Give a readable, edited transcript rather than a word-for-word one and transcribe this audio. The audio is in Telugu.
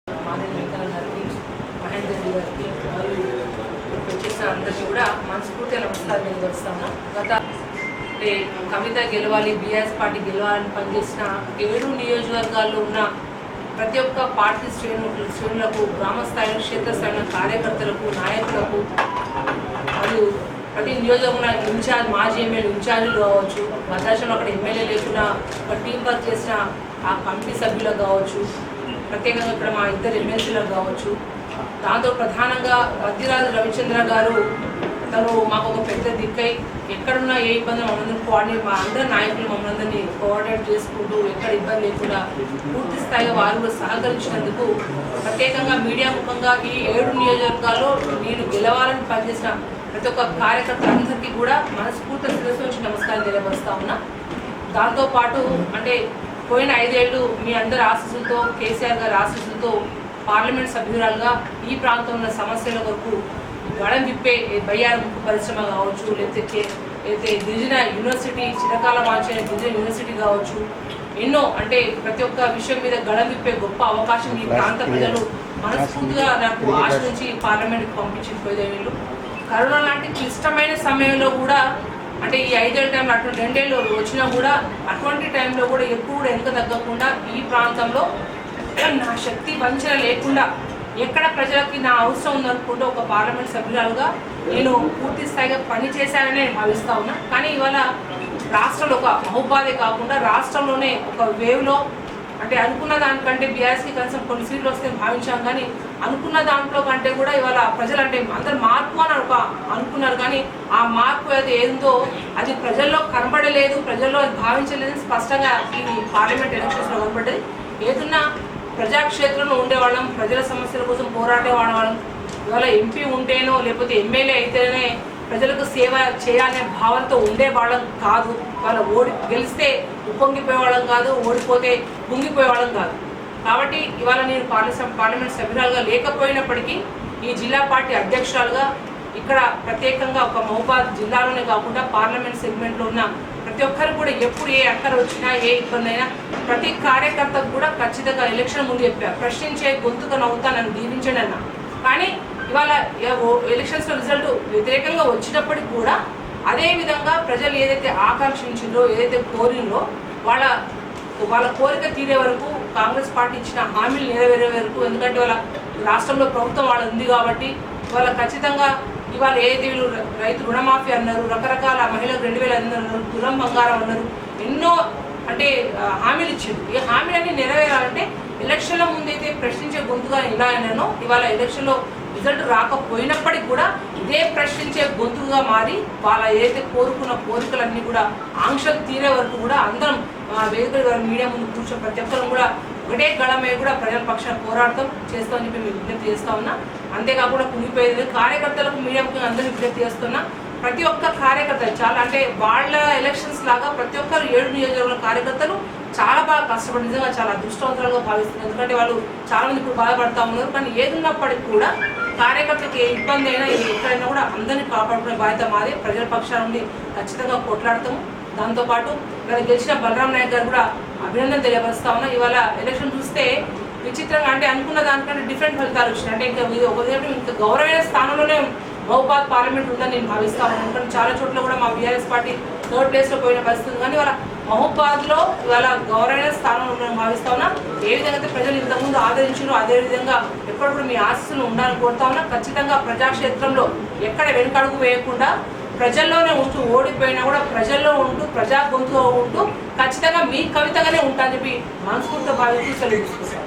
మహేందర్ రెడ్డి గారికి మరియు వచ్చేసిన అందరికీ కూడా మనస్ఫూర్తిగా నమస్కారం తెలియజేస్తాను. గత కవిత గెలవాలి, బీఆర్ఎస్ పార్టీ గెలవాలని పనిచేసిన 7 నియోజకవర్గాల్లో ఉన్న ప్రతి ఒక్క పార్టీ శ్రేణులకు, గ్రామ స్థాయిలో, క్షేత్రస్థాయిలో కార్యకర్తలకు, నాయకులకు మరియు ప్రతి నియోజకవర్గంలో ఇన్ఛార్జ్, మాజీ ఎమ్మెల్యే ఇన్ఛార్జీలు కావచ్చు, భద్రాచలంలో అక్కడ ఎమ్మెల్యే లేకుండా ఒక టీం వర్క్ చేసిన ఆ కమిటీ సభ్యులకు కావచ్చు, ప్రత్యేకంగా ఇక్కడ మా 2 ఎమ్మెల్సీలకు కావచ్చు. దాంతో ప్రధానంగా వద్దిరాజు రవిచంద్ర గారు తను మాకు ఒక పెద్ద దిక్కై ఎక్కడున్నా ఏ ఇబ్బంది మమ్మల్ని కోఆర్డినేట్, మా అందరి నాయకులు మమ్మల్ని అందరినీ కోఆర్డినేట్ చేసుకుంటూ ఎక్కడ ఇబ్బంది లేకుండా పూర్తి స్థాయిగా వారు సహకరించినందుకు ప్రత్యేకంగా మీడియా ముఖంగా ఈ 7 నియోజకవర్గాల్లో నేను గెలవాలని పనిచేసిన ప్రతి ఒక్క కార్యకర్తలందరికీ కూడా మనస్ఫూర్తి శిరస్సు నుంచి నమస్కారం తెలియపరుస్తా ఉన్నా. దాంతోపాటు అంటే పోయిన 5 ఏళ్ళు మీ అందరి ఆశీస్సులతో, కేసీఆర్ గారి ఆశీస్సులతో పార్లమెంట్ సభ్యురాలుగా ఈ ప్రాంతంలో ఉన్న సమస్యల వరకు గడం విప్పే బయ్యారం ముక్కు పరిశ్రమ కావచ్చు, లేకపోతే గిరిజన యూనివర్సిటీ, చిరకాల మార్చిన గిరిజన యూనివర్సిటీ కావచ్చు, ఎన్నో అంటే ప్రతి ఒక్క విషయం మీద గడం విప్పే గొప్ప అవకాశం ఈ ప్రాంత ప్రజలు మనస్ఫూర్తిగా నాకు ఆశ నుంచి పార్లమెంట్కి పంపించిన 5 ఏళ్ళు. కరోనా లాంటి క్లిష్టమైన సమయంలో కూడా అంటే ఈ 5 ఏళ్ళ టైంలో అటువంటి 2 ఏళ్ళు వచ్చినా కూడా అటువంటి టైంలో కూడా ఎప్పుడు వెనుక తగ్గకుండా ఈ ప్రాంతంలో నా శక్తి వంచన లేకుండా ఎక్కడ ప్రజలకి నా అవసరం ఉందనుకుంటూ ఒక పార్లమెంట్ సభ్యురాలుగా నేను పూర్తి స్థాయిగా పనిచేశానని నేను భావిస్తా ఉన్నా. కానీ ఇవాళ రాష్ట్రంలో ఒక మహబూబాదే కాకుండా రాష్ట్రంలోనే ఒక వేవ్లో అంటే అనుకున్న దానికంటే బీఆర్ఎస్కి కనీసం కొన్ని సీట్లు వస్తే భావించాం, కానీ అనుకున్న దాంట్లో కంటే కూడా ఇవాళ ప్రజలు అంటే అందరు మార్పు అని అనుకున్నారు, కానీ ఆ మార్పు అయితే ఏందో అది ప్రజల్లో కనబడలేదు, ప్రజల్లో అది భావించలేదు. స్పష్టంగా ఈ పార్లమెంట్ ఎలక్షన్స్లో కనబడ్డది. ఏదన్నా ప్రజాక్షేత్రంలో ఉండేవాళ్ళం, ప్రజల సమస్యల కోసం పోరాడే వాళ్ళం. ఇవాళ ఎంపీ ఉంటేనో లేకపోతే ఎమ్మెల్యే అయితేనే ప్రజలకు సేవ చేయాలనే భావంతో ఉండేవాళ్ళం కాదు. వాళ్ళ గెలిస్తే ఉప్పొంగిపోయేవాళ్ళం కాదు, ఓడిపోతే కుంగిపోయేవాళ్ళం కాదు. కాబట్టి ఇవాళ నేను పార్లమెంట్ సభ్యురాలుగా లేకపోయినప్పటికీ ఈ జిల్లా పార్టీ అధ్యక్షురాలుగా ఇక్కడ ప్రత్యేకంగా ఒక మహబూబాద్ జిల్లాలోనే కాకుండా పార్లమెంట్ సెగ్మెంట్లో ఉన్న ప్రతి ఒక్కరు కూడా ఎప్పుడు ఏ అక్కర వచ్చినా, ఏ ఇబ్బంది అయినా ప్రతి కార్యకర్తకు కూడా ఖచ్చితంగా ఎలక్షన్ ముందు చెప్పారు, ప్రశ్నించే గొంతుగా నవ్వుతానని దీవించండి అన్న. కానీ ఇవాళ ఎలక్షన్స్లో రిజల్ట్ వ్యతిరేకంగా వచ్చినప్పటికి కూడా అదే విధంగా ప్రజలు ఏదైతే ఆకాంక్షించిందో, ఏదైతే కోరిందో వాళ్ళ కోరిక తీరే వరకు కాంగ్రెస్ పార్టీ ఇచ్చిన హామీలు నెరవేరే వరకు, ఎందుకంటే వాళ్ళ రాష్ట్రంలో ప్రభుత్వం వాళ్ళ ఉంది కాబట్టి వాళ్ళ ఖచ్చితంగా ఇవాళ ఏదైతే వీళ్ళు రైతు రుణమాఫీ అన్నారు, రకరకాల మహిళలకు 2005 అన్నారు, తులం బంగారం అన్నారు, ఎన్నో అంటే హామీలు ఇచ్చింది. ఈ హామీలన్నీ నెరవేరాలంటే ఎలక్షన్ల ముందైతే ప్రశ్నించే గొంతుగా ఇలా అయినానో ఇవాళ ఎలక్షన్లో రిజల్ట్ రాకపోయినప్పటికీ కూడా ఇదే ప్రశ్నించే గొంతుగా మారి వాళ్ళ ఏదైతే కోరుకున్న కోరికలన్నీ కూడా ఆంక్షలు తీరే వరకు కూడా అందరం వేదిక మీడియా ముందు కూర్చొని ప్రతి ఒక్కరు కూడా ఒకటే గళమే కూడా ప్రజల పక్షాన పోరాటం చేస్తామని చెప్పి మేము విజ్ఞప్తి చేస్తా ఉన్నా. అంతేకాకుండా కుంగిపోయేది కార్యకర్తలకు మీడియా ముఖ్యంగా అందరూ విజ్ఞప్తి చేస్తున్నా. ప్రతి ఒక్క కార్యకర్త చాలా అంటే వాళ్ళ ఎలక్షన్స్ లాగా ప్రతి ఒక్కరు 7 నియోజకవర్గాల కార్యకర్తలు చాలా బాగా కష్టపడి నిజంగా చాలా అదృష్టవంతులుగా భావిస్తున్నారు. ఎందుకంటే వాళ్ళు చాలా మంది ఇప్పుడు బాధపడతా ఉన్నారు. కానీ ఏది ఉన్నప్పటికీ కూడా కార్యకర్తలకు ఏ ఇబ్బంది అయినా ఎక్కడైనా కూడా అందరినీ కాపాడుకునే బాధ్యత మాది. ప్రజల పక్షాల నుండి ఖచ్చితంగా కొట్లాడతాము. దాంతోపాటు ఇక్కడ గెలిచిన బలరాం నాయక్ గారు కూడా అభినందన తెలియపరుస్తా ఉన్నా. ఇవాళ ఎలక్షన్ చూస్తే విచిత్రంగా అంటే అనుకున్న దానికంటే డిఫరెంట్ ఫలితాలు వచ్చినాయి. అంటే ఇంకా గౌరవమైన స్థానంలోనే మహబూబాద్ పార్లమెంట్ ఉందని నేను భావిస్తా ఉన్నాను. ఎందుకంటే చాలా చోట్ల కూడా మా బీఆర్ఎస్ పార్టీ 3rd ప్లేస్లో పోయిన పరిస్థితి, కానీ ఇవాళ మహబూబాద్లో ఇవాళ గౌరవమైన స్థానంలో ఉందని భావిస్తా ఉన్నా. ఏ విధంగా అయితే ప్రజలు ఇంతకుముందు ఆదరించారో అదేవిధంగా ఎప్పుడు కూడా మీ ఆశీస్సులు ఉండాలని కోరుతా ఉన్నా. ఖచ్చితంగా ప్రజాక్షేత్రంలో ఎక్కడ వెనుకడుగు వేయకుండా ప్రజల్లోనే ఉంటూ, ఓడిపోయినా కూడా ప్రజల్లో ఉంటూ, ప్రజా గొంతులో ఉంటూ ఖచ్చితంగా మీ కవితగానే ఉంటానని చెప్పి మనస్ఫూర్తిగా భావిస్తూ సెలవు తీసుకుంటాను.